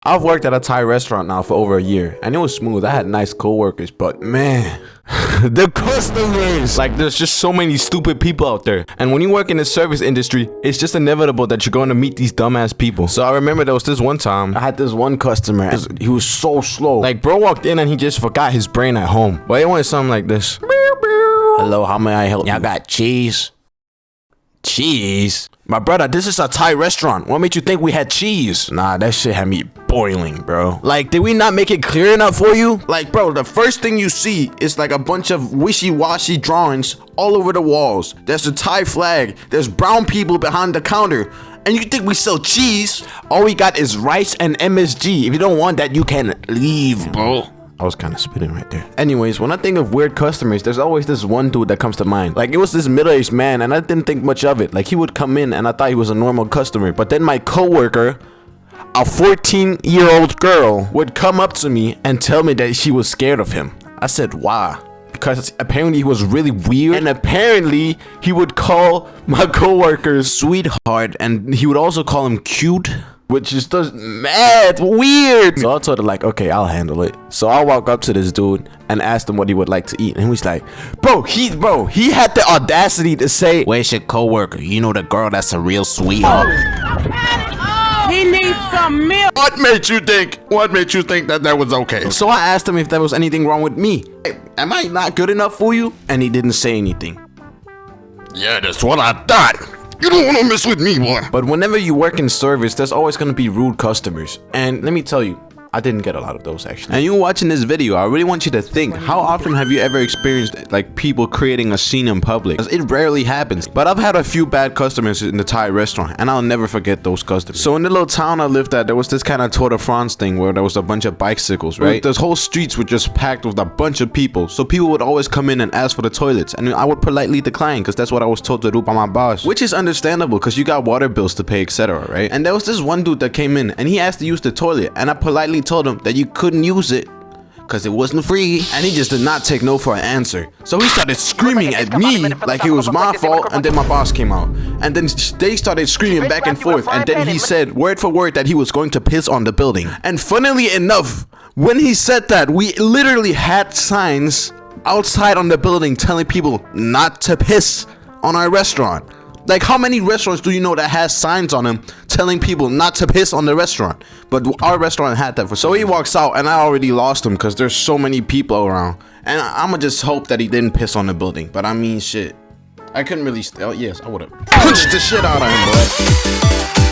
I've worked at a Thai restaurant now for over a year, and it was smooth. I had nice co-workers, but man, the customers, like, there's just so many stupid people out there. And when you work in the service industry, it's just inevitable that you're going to meet these dumbass people. So I remember there was this one time, I had this one customer, and he was so slow. Like, bro walked in and he just forgot his brain at home. But it went something like this. Hello, how may I help you? I got cheese. Cheese? My brother, this is a Thai restaurant. What made you think we had cheese? Nah, that shit had me boiling, bro. Like, did we not make it clear enough for you? Like, bro, the first thing you see is like a bunch of wishy-washy drawings all over the walls. There's a Thai flag. There's brown people behind the counter. And you think we sell cheese? All we got is rice and MSG. If you don't want that, you can leave, bro. I was kind of spitting right there. Anyways, when I think of weird customers, there's always this one dude that comes to mind. Like, it was this middle-aged man, and I didn't think much of it. Like, he would come in, and I thought he was a normal customer. But then my coworker, a 14-year-old girl, would come up to me and tell me that she was scared of him. I said, why? Because apparently he was really weird, and apparently he would call my coworker sweetheart, and he would also call him cute, which is just mad weird. So I told her, like, okay, I'll handle it. So I walk up to this dude and asked him what he would like to eat, and he was like, bro, he had the audacity to say, where's your coworker? You know, the girl that's a real sweetheart. He needs some milk. What made you think that that was okay? So I asked him if there was anything wrong with me. Hey, am I not good enough for you? And he didn't say anything. Yeah, that's what I thought. You don't want to mess with me, boy. But whenever you work in service, there's always going to be rude customers. And let me tell you, I didn't get a lot of those, actually. And you watching this video, I really want you to think, how often have you ever experienced, like, people creating a scene in public? Because it rarely happens. But I've had a few bad customers in the Thai restaurant, and I'll never forget those customers. So in the little town I lived at, there was this kind of Tour de France thing where there was a bunch of bicycles, right? Those whole streets were just packed with a bunch of people. So people would always come in and ask for the toilets, and I would politely decline because that's what I was told to do by my boss. Which is understandable because you got water bills to pay, etc., right? And there was this one dude that came in, and he asked to use the toilet, and I politely told him that you couldn't use it because it wasn't free, and he just did not take no for an answer. So he started screaming at me like it was my fault, and then my boss came out, and then they started screaming back and forth, and then he said word for word that he was going to piss on the building. And funnily enough, when he said that, we literally had signs outside on the building telling people not to piss on our restaurant. Like, how many restaurants do you know that has signs on them telling people not to piss on the restaurant? But our restaurant had that. So he walks out, and I already lost him because there's so many people around. And I'ma just hope that he didn't piss on the building. But I mean, shit, I couldn't really. Yes, I would have punched the shit out of him, boy.